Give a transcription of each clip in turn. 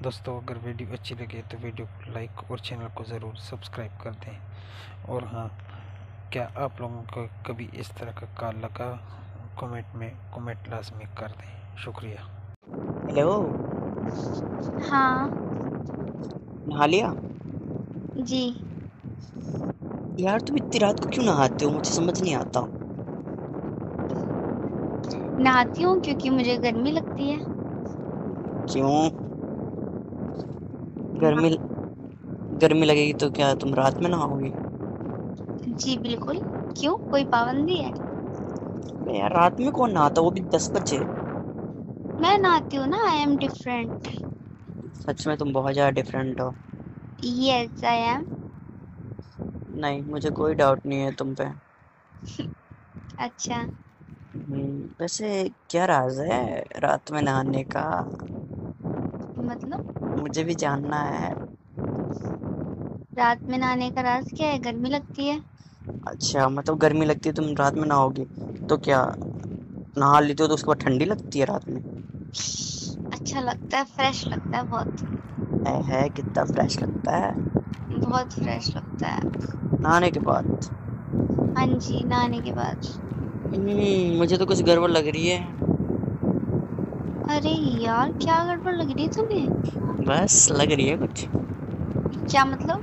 दोस्तों अगर वीडियो अच्छी लगे तो वीडियो को लाइक और चैनल को ज़रूर सब्सक्राइब कर दें। और हाँ, क्या आप लोगों को कभी इस तरह का कॉल लगा, कमेंट लाजमी कर दें। शुक्रिया। हेलो। हाँ नहा लिया? जी। यार तुम इतनी रात को क्यों नहाते हो? मुझे समझ नहीं आता। नहाती हूँ क्योंकि मुझे गर्मी लगती है। क्यों? गर्मी गर्मी लगेगी तो क्या तुम रात में नहाओगी? जी बिल्कुल। क्यों, कोई पाबंदी है? अबे यार, रात में कौन नहाता, वो भी 10 बजे? मैं नहाती हूँ ना, आई एम डिफरेंट। सच में तुम बहुत ज्यादा डिफरेंट हो। Yes I am. नहीं, मुझे कोई डाउट नहीं है तुम पे। अच्छा, वैसे क्या राज है रात में नहाने का? मतलब मुझे भी जानना है। रात में नहाने का राज क्या है? गर्मी लगती है। अच्छा, मतलब गर्मी लगती है, तुम रात में नहाओगी तो क्या नहा लेती हो तो उसके बाद ठंडी लगती है रात में? अच्छा लगता है, फ्रेश लगता है बहुत। है कितना फ्रेश लगता है बहुत फ्रेश लगता है। नहाने के बाद। हाँ जी, नहाने के बाद। मुझे तो कुछ गड़बड़ लग रही है। अरे यार, क्या गड़बड़ लग रही है तुम्हें? बस लग रही है कुछ। क्या मतलब?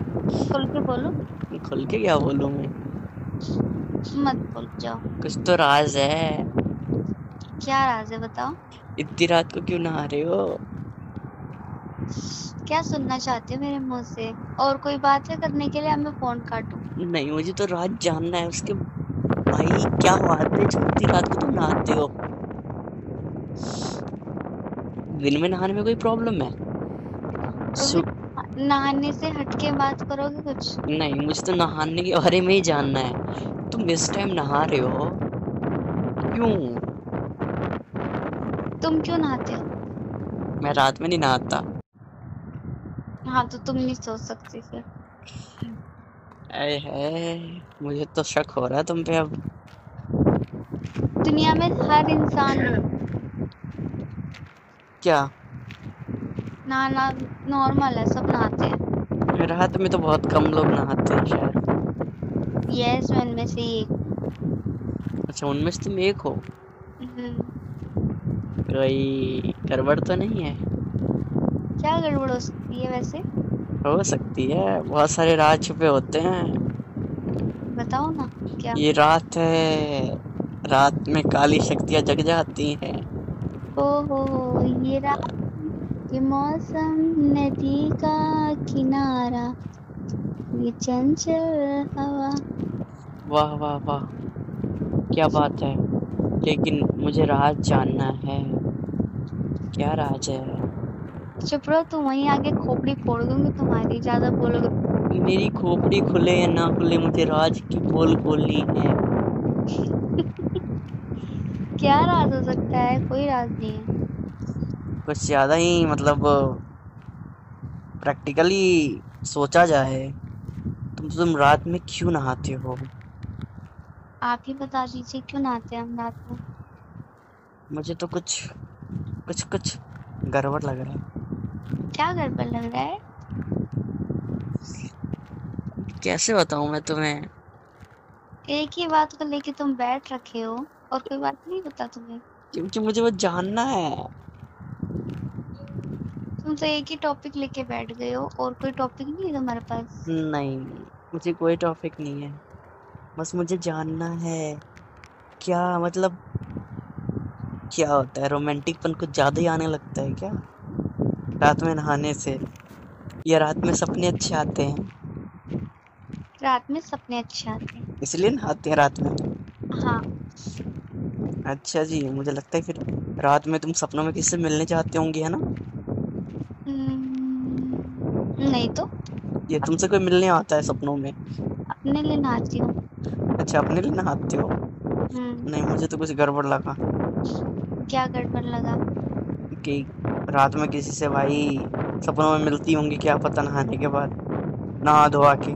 खुल के बोलो। खुल के क्या बोलूं मैं? मत बोल जाओ। कुछ तो राज है। क्या राज है, बताओ। इतनी रात को क्यों नहा रहे हो? क्या सुनना चाहते हो मेरे मुंह से? और कोई बात है करने के लिए? अब मैं फोन काटूं? नहीं, मुझे तो राज जानना है उसके। भाई क्या बात है जो इतनी रात को तुम नहाते हो? दिन में नहाने में कोई प्रॉब्लम है? तो सु... फिर नहाने से हटके बात करोगे कुछ? नहीं, मुझे तो नहाने के बारे में ही जानना है। तुम इस टाइम नहा रहे हो क्यों? तुम क्यों नहाते हो? मैं रात में नहीं नहाता। हाँ, तो तुम नहीं सोच सकते फिर। अरे है, मुझे तो शक हो रहा है तुम पे अब। दुनिया में हर इंसान क्या? नहाना नॉर्मल है, सब नहाते हैं। रात में तो बहुत कम लोग नहाते हैं शायद। यस, मैं उनमें से एक हूँ। अच्छा, उनमें से तुम एक हो? हम्म, कोई गड़बड़ तो नहीं है? क्या गड़बड़ हो सकती है वैसे? हो सकती है, बहुत सारे राज छुपे होते हैं। बताओ ना। क्या? ये रात है, रात में काली शक्तियां जग जाती हैं। ओहो, ये रात, ये मौसम, नदी का किनारा, ये चंचल हवा। वाह वाह वाह, क्या बात है। लेकिन मुझे राज जानना है। क्या राज है? चुप रहो, तुम वहीं आके खोपड़ी फोड़ दूंगी तुम्हारी, ज्यादा बोलोगे। मेरी खोपड़ी खुले या ना खुले, मुझे राज की पोल खोलनी है। क्या राज हो सकता है? कोई राज नहीं है। कुछ ज्यादा ही मतलब प्रैक्टिकली सोचा जाए। तुम रात में क्यों नहाते हो? आप ही बता दीजिए, क्यों नहाते हैं हम रात में? मुझे तो कुछ कुछ कुछ गड़बड़ लग रहा है। क्या गड़बड़ लग रहा है? कैसे बताऊं मैं तुम्हें? एक ही बात को लेके तुम बैठ रखे हो, और कोई बात नहीं बता तुम्हें? क्योंकि मुझे वो जानना है। तुम तो एक ही टॉपिक लेके बैठ गए हो, और कोई टॉपिक नहीं है तुम्हारे पास? नहीं, मुझे कोई टॉपिक नहीं है। बस मुझे जानना है। क्या मतलब, क्या होता है? रोमांटिकपन कुछ ज्यादा ही आने लगता है क्या रात में नहाने से? या रात में सपने अच्छे आते हैं रात में सपने अच्छे आते हैं। इसलिए नहाते हैं रात में? हाँ। अच्छा जी, मुझे लगता है फिर रात में तुम सपनों में किससे मिलने चाहते होंगे, है ना? नहीं तो। ये तुमसे कोई मिलने आता है सपनों में? अपने लिए नहाती हूँ। अच्छा, अपने लिए नहाते हो? हम्म। नहीं, मुझे तो कुछ गड़बड़ लगा क्या गड़बड़ लगा? कि रात में किसी से भाई सपनों में मिलती होंगी, क्या पता नहाने के बाद, नहा धोआ के।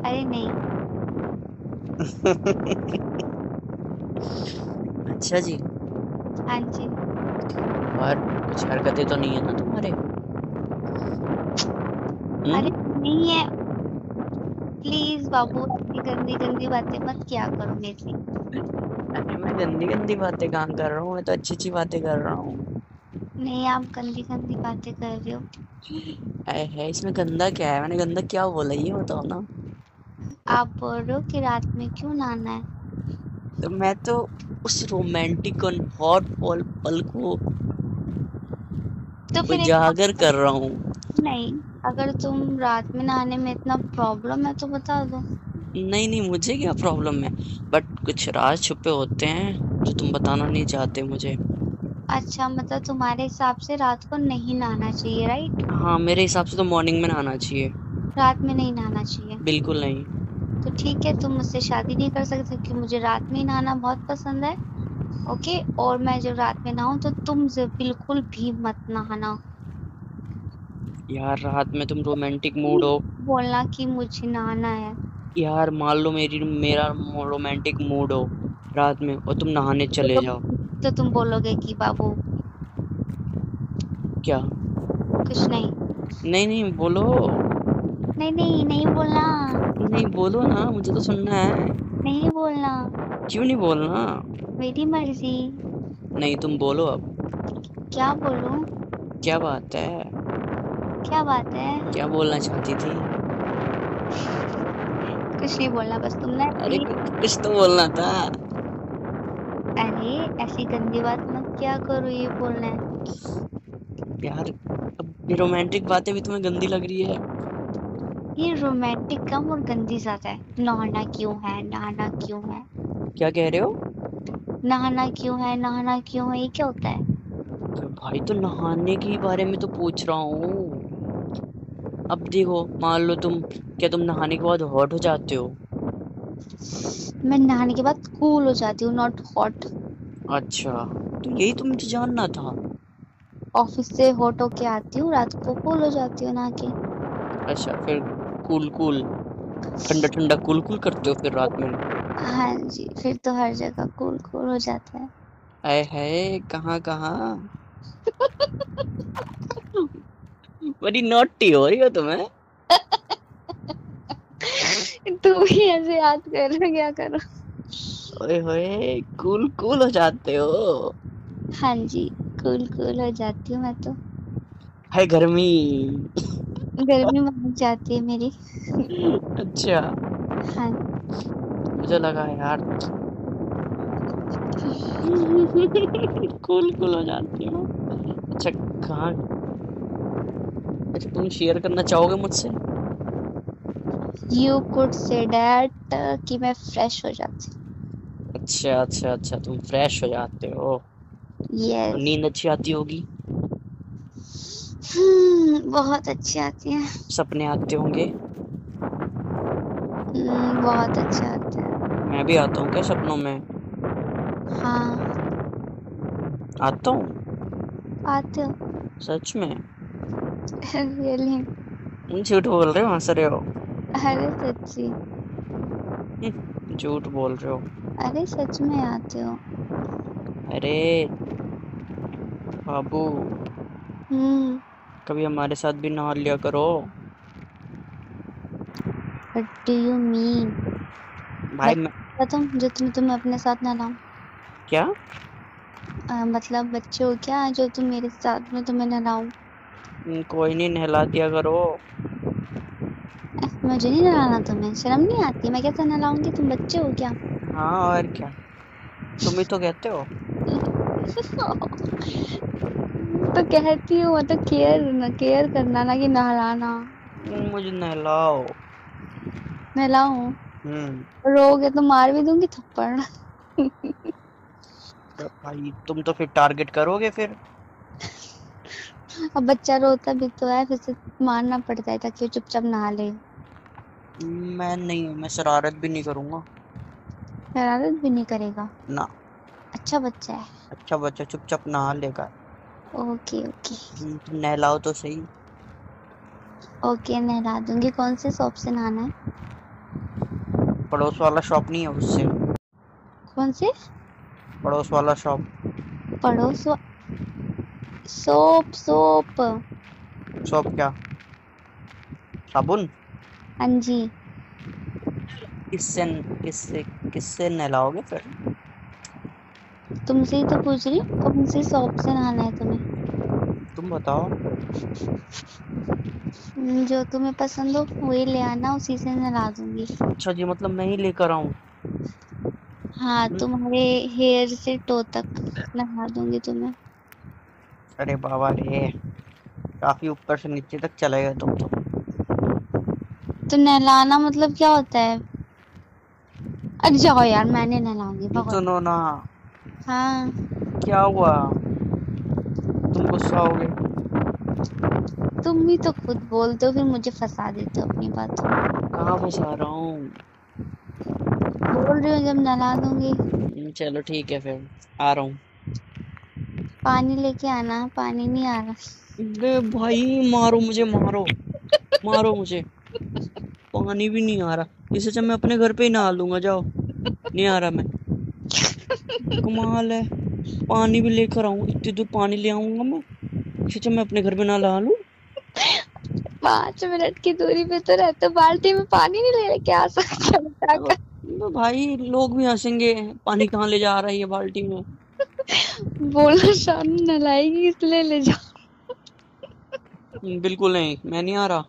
अरे नहीं। अच्छा जी। हाँ जी। और कुछ हरकतें तो नहीं है ना तुम्हारे? अरे नहीं है, प्लीज बाबू ऐसी गंदी गंदी बातें मत किया करो मेरे से। अरे मैं गंदी गंदी बातें कहाँ कर रहा हूँ, मैं तो अच्छी अच्छी बातें कर रहा हूँ। नहीं, आप गंदी गंदी बातें कर रहे हो। है इसमें गंदा क्या है? मैंने गंदा क्या बोला ये बताओ ना। आप बोल रहे हो कि रात में क्यों नहाना है। तो मैं तो उस रोमांटिक और हॉट पल पल को तो फिर एक उजागर कर रहा हूँ। नहीं, अगर तुम रात में नहाने में इतना प्रॉब्लम है तो बता दो। नहीं नहीं, मुझे क्या प्रॉब्लम है, बट कुछ राज छुपे होते हैं जो तुम बताना नहीं चाहते मुझे। अच्छा, मतलब तुम्हारे हिसाब से रात को नहीं नहाना चाहिए, राइट? हाँ, मेरे हिसाब से तो मॉर्निंग में नहाना चाहिए। रात में नहीं नहाना चाहिए। बिल्कुल नहीं। तो ठीक है, तुम मुझसे शादी नहीं कर सकते क्योंकि मुझे रात में ही नहाना बहुत पसंद है। ओके, और मैं जब रात में नहाऊं तो तुम बिल्कुल भी मत नहाना। यार रात में तुम रोमांटिक मूड हो। बोलना कि मुझे नहाना है। यार मान लो मेरा रोमांटिक मूड हो रात में और तुम नहाने चले जाओ। तो तुम बोलोगे कि बाबू क्या? कुछ नहीं। नहीं नहीं बोलो। नहीं नहीं नहीं बोलना। नहीं बोलो ना, मुझे तो सुनना है। नहीं बोलना। क्यों नहीं बोलना? मेरी मर्जी। नहीं तुम बोलो अब। क्या बोलूं? क्या बात है? क्या बात है? क्या बोलना चाहती थी? कुछ नहीं बोलना, बस तुमने अरे प्लीज। कुछ तो बोलना था। अरे ऐसी गंदी बात मत किया करो, ये बोलना है। यार अब ये रोमांटिक बातें भी तुम्हें गंदी लग रही है? ये रोमांटिक कम और गंदी ज्यादा है। नहाना क्यों है, नहाना क्यों है, क्या कह रहे हो? नहाना क्यों है, नहाना क्यों है, ये क्या होता है? तो भाई तो नहाने के बारे में तो पूछ रहा हूँ। अब देखो मान लो क्या तुम नहाने के बाद हॉट हो जाते हो? मैं नहाने के बाद कूल हो जाती हूँ, नॉट हॉट। अच्छा, तो यही तो मुझे जानना था। ऑफिस से हॉट होके आती हूँ, रात को कूल हो जाती हूँ नहा के। अच्छा फिर कूल कूल ठंडा ठंडा कूल कूल करते हो फिर रात में? हाँ जी, फिर तो हर जगह कूल कूल हो जाता है। आए है कहाँ कहाँ। बड़ी नॉटी हो रही हो तुम्हें। तू भी ऐसे याद कर रहे हो, क्या करो। ओए होए कूल कूल हो जाते हो। हाँ जी, कूल कूल हो जाती हूँ मैं तो। है गर्मी। गर्मी भाग जाती है मेरी। अच्छा, हाँ। मुझे लगा यार कूल कूल हो जाती हो। अच्छा कहाँ? अच्छा तुम शेयर करना चाहोगे मुझसे? यू कुड से डैट कि मैं फ्रेश हो जाती अच्छा अच्छा अच्छा, तुम फ्रेश हो जाते हो। हूँ। और यस। नींद अच्छी आती होगी। बहुत अच्छी आती है। सपने आते होंगे। बहुत अच्छे आते हैं। मैं भी आता हूँ क्या सपनों में? हाँ, आता हूँ। आते हो। सच में? रियली। झूठ बोल रहे हो, हंस रहे हो? अरे सच्ची। झूठ बोल रहे हो। अरे सच में आते हो। अरे बाबू, हम्म। कभी हमारे साथ भी नहा लिया करो। What do you mean? भाई मैं तुम जो तुम्हें अपने साथ ना लाऊं? क्या? मतलब बच्चे हो क्या जो तुम मेरे साथ में तुम्हें नहलाऊं? कोई नहीं, नहला दिया करो। मुझे नहीं नहलाना, तुम्हें शर्म नहीं आती? मैं कैसे नहलाऊंगी, तुम बच्चे हो क्या? हाँ और क्या, तुम ही तो कहते हो। तो कहती हूँ, मतलब केयर करना ना कि नहलाना। मुझे नहलाओ। नहलाऊं? हम्म। रोगे तो मार भी दूंगी थप्पड़। तो भाई तुम तो फिर टारगेट करोगे फिर। अब बच्चा रोता भी तो है, फिर से मारना पड़ता है ताकि वो चुपचाप नहा ले। मैं नहीं, मैं शरारत भी नहीं करूंगा। शरारत भी नहीं करेगा? ना। अच्छा बच्चा है। अच्छा बच्चा चुपचाप नहा लेगा। Okay okay. तुम नहलाओ तो सही। ओके, नहला दूंगी। कौन से सोप से नहाना है? पड़ोस वाला शॉप नहीं है उससे। कौन से? पड़ोस वाला शॉप। पड़ोस सोप सोप। शॉप क्या? साबुन? हाँ जी। किससे किससे किससे नहलाओगे फिर? तुमसे ही तो पूछ रही हूँ, कौन सी सोप से नहाना है तुम्हें? तुम बताओ। जो तुम्हें पसंद हो वही ले आना, उसी से नहला दूंगी। अच्छा जी, मतलब मैं ही लेकर आऊं? हाँ, तुम्हारे हेयर से टो तक नहा दूंगी तुम्हें। अरे बाबा रे, काफी ऊपर से नीचे तक चले गए तुम तो। तो नहलाना मतलब क्या होता है? अरे जाओ यार, मैं नहीं नहलाऊंगी, भगो। सुनो ना, हाँ। क्या हुआ? तुम गुस्सा हो गए? तुम ही तो खुद बोलते हो, फिर मुझे फंसा देते हो अपनी बातों में। कहाँ फंसा रहा हूँ? बोल रही हूँ जब नहला दूंगी। चलो ठीक है, फिर आ रहा हूँ। पानी लेके आना, पानी नहीं आ रहा। अरे भाई, मारो मुझे, मारो, मारो मुझे। पानी भी नहीं आ रहा, इसे जब मैं अपने घर पे ही नहा लूंगा, जाओ। नहीं आ रहा मैं। कमाल है, पानी भी लेकर आऊं, इतनी दूर पानी ले आऊंगा मैं, इसे जब मैं अपने घर में ना नहा लूं। 5 मिनट की दूरी पे तो रहते, बाल्टी में पानी नहीं ले लेके आ सकते अब बताकर। तो भाई लोग भी हंसेंगे, पानी कहाँ ले जा रही है बाल्टी में। बोलो शाम नहलाएगी इसलिए ले जाओ। बिल्कुल नहीं, मैं नहीं आ रहा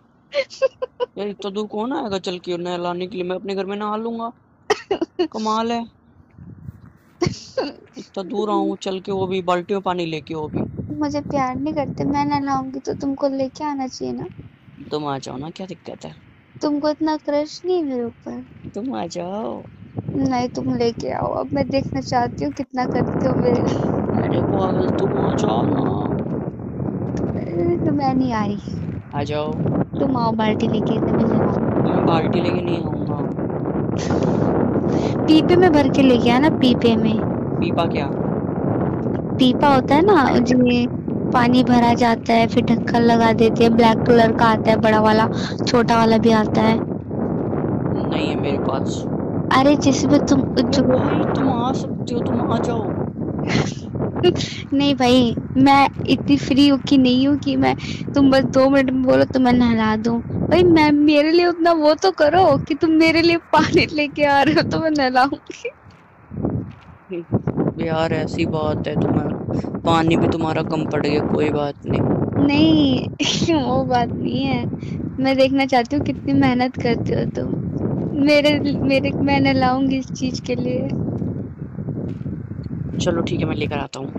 यार, इतना दूर कौन आएगा चल के नहलाने के लिए, मैं अपने घर में नहा लूंगा। कमाल है, इतना दूर आऊं चल के, वो भी बाल्टी में पानी लेके, वो भी। मुझे प्यार नहीं करते, मैं नहलाऊंगी तो तुमको लेके आना चाहिए ना। तुम आ जाओ ना, क्या दिक्कत है? तुमको इतना क्रश नहीं है मेरे ऊपर? तुम आ जाओ। नहीं, तुम लेके आओ, अब मैं देखना चाहती हूँ कितना करते हो मेरे लिए। अरे पागल, तुम आ जाओ ना। तो मैं नहीं आ रही। आ जाओ। तुम आओ बाल्टी लेके, तो मैं नहलाऊंगी। मैं बाल्टी लेके नहीं आऊंगा। पीपे में भर के लेके आना, पीपे में। पीपा क्या? पीपा होता है ना, जिसमें पानी भरा जाता है, फिर ढक्कन लगा देते हैं, ब्लैक कलर का आता है बड़ा वाला, छोटा वाला भी आता है। नहीं है मेरे पास। अरे जिसमें तुम अरे जो भाई, तुम आ सकते हो, तुम आ जाओ। नहीं भाई, मैं इतनी फ्री हूँ कि नहीं हूँ कि मैं, तुम बस 2 मिनट में बोलो तो मैं नहला दूँ। भाई मैं, मेरे लिए उतना वो तो करो कि तुम मेरे लिए पानी लेके आ रहे हो तो मैं नहलाऊंगी। यार ऐसी बात है, तुम्हारा पानी भी तुम्हारा कम पड़ गया, कोई बात नहीं। नहीं वो बात नहीं है, मैं देखना चाहती हूँ कितनी मेहनत करते हो तुम मेरे मेरे मैं नहलाऊंगी इस चीज के लिए। चलो ठीक है, मैं लेकर आता हूँ।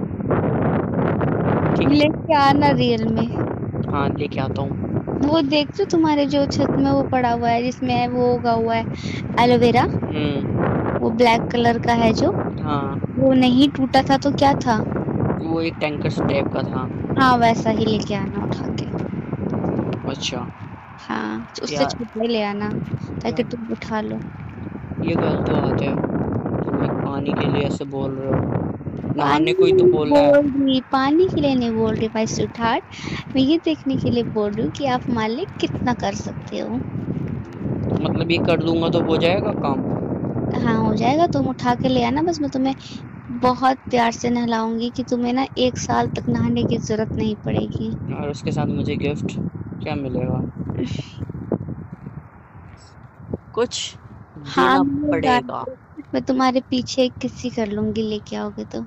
ठीक है। लेके आना रियल में। हाँ, लेके आता हूँ। वो देख तो तुम्हारे जो छत में वो पड़ा हुआ है, जिसमें वो उगा हुआ है एलोवेरा, वो ब्लैक कलर का है जो, हाँ, वो नहीं टूटा था तो क्या था? वो एक टैंकर से टाइप का था। हाँ वैसा ही लेके आना उठा के। अच्छा। हाँ, तो उससे यार, छोटा ही ले आना ताकि यार, तुम उठा लो। ये गलत बात है, तुम एक पानी के लिए ऐसे बोल रहे हो, नहाने पानी को ही तो नहीं बोला है। बोल रही, पानी के लिए नहीं बोल रही भाई सुठार, मैं ये देखने के लिए बोल रही हूँ कि आप मालिक कितना कर सकते हो। मतलब ये कर दूंगा तो हो जाएगा काम? हाँ हो जाएगा, तुम उठा के ले आना, बस मैं तुम्हें बहुत प्यार से नहलाऊंगी कि तुम्हें ना 1 साल तक नहाने की जरूरत नहीं पड़ेगी। और उसके साथ मुझे गिफ्ट क्या मिलेगा? कुछ हाँ देना मिलेगा, पड़ेगा। मैं तुम्हारे पीछे एक किस्सी कर लूंगी लेके आओगे तो।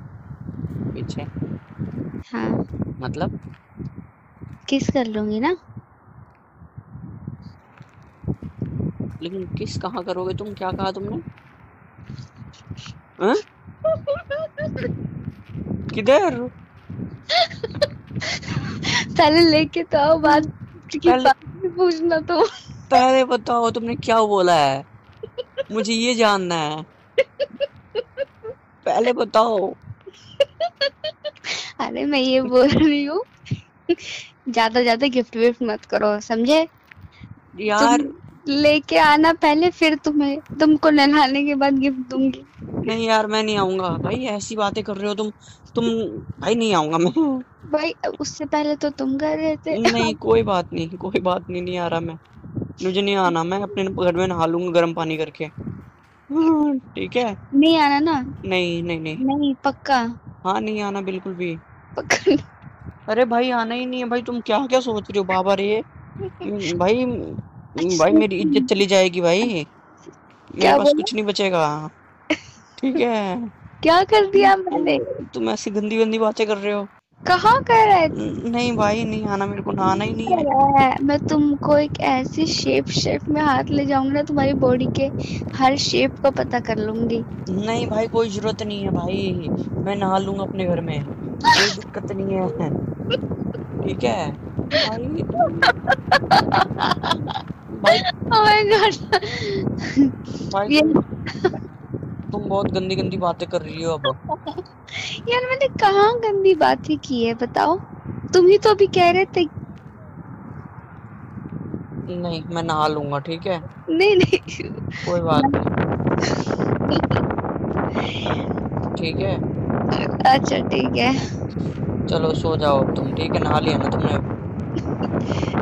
पीछे? हाँ, मतलब? किस कर लूंगी ना। लेकिन किस कहाँ करोगे तुम, क्या कहा तुमने? हैं? किधर? पहले लेके तो आओ, बात की पहले बात भी पूछना तो। पहले बताओ तुमने क्या बोला है, मुझे ये जानना है, पहले बताओ। अरे मैं ये बोल रही हूँ, ज्यादा ज्यादा गिफ्ट विफ्ट मत करो, समझे? तुम यार लेके आना पहले, फिर तुमको नहलाने के बाद गिफ्ट दूंगी। नहीं यार, मैं नहीं आऊंगा भाई, ऐसी बातें कर रहे हो तुम भाई, नहीं आऊंगा मैं। भाई उससे पहले तो तुम कर रहे थे। नहीं, कोई बात नहीं, कोई बात नहीं, नहीं आ रहा मैं, मुझे नहीं आना, मैं अपने घर में नहा लूंगा गर्म पानी करके। ठीक है। नहीं आना ना? नहीं नहीं नहीं। नहीं पक्का? हाँ, नहीं आना बिल्कुल भी। पक्का? अरे भाई, आना ही नहीं है भाई, तुम क्या क्या सोच रहे हो बाबा रे। भाई, भाई मेरी इज्जत चली जाएगी भाई, मेरे क्या पास बोला? कुछ नहीं बचेगा। ठीक है, क्या कर दिया मैंने? तुम ऐसी गंदी गंदी बातें कर रहे हो। कहाँ कर रहा है? नहीं भाई, नहीं आना, मेरे को नहाना ही नहीं कर है। रहा है? मैं तुमको एक ऐसी शेप में हाथ ले जाऊंगी ना, तुम्हारी बॉडी के हर शेप को पता कर लूंगी। नहीं भाई, कोई जरूरत नहीं है भाई, मैं नहा लूंगा अपने घर में, कोई दिक्कत नहीं है। ठीक है भाई, भाई Oh my God! भाई ये तुम बहुत गंदी गंदी बातें कर रही हो अब। यार मैंने कहाँ गंदी बातें की है बताओ? तुम ही तो अभी कह रहे थे। नहीं, मैं नहा लूंगा, ठीक है, नहीं नहीं। कोई बात नहीं, ठीक है। अच्छा ठीक है, चलो सो जाओ तुम, ठीक है, नहा लिया ना तुमने?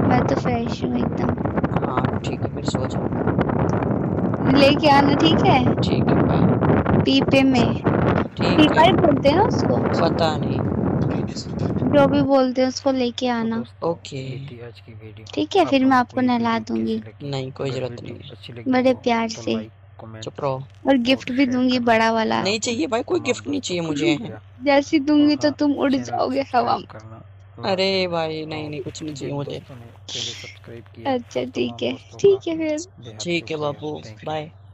मैं तो फ्रेश हूँ एकदम। हाँ ठीक है, फिर सो जाओ। लेके आना, ठीक है? ठीक है भाई, पीपे में, ठीक पीपा है। ही बोलते हैं ना उसको, पता नहीं। जो भी बोलते हैं उसको लेके तो आना। दोस्तों, ओके। ये थी आज की वीडियो। ठीक है, आप फिर मैं लोगों आपको को ये नहला वीडियो दूंगी कैसी लगी? नहीं, कोई अगर जरूरत वीडियो नहीं, अच्छी लगी बड़े हो प्यार तो से, लाइक, कमेंट चुप रहो। और और गिफ्ट भी शेयर दूंगी करना बड़ा वाला। नहीं चाहिए भाई, कोई तमाम गिफ्ट नहीं दोस्तों चाहिए को मुझे। शुक्रिया। जैसी और दूंगी तो हाँ, तुम उड़ चैनल को जाओगे हवा सब्सक्राइब में। करना अरे लाजमी है। भाई, नहीं तो नहीं, कुछ नहीं चाहिए जिन मुझे। दोस्तों ने पहले सब्सक्राइब किया अच्छा उन ठीक तमाम है, दोस्तों का ठीक है फिर। बेहद ठीक है शुक्रिया। बाबू, थैंक यू। बाय।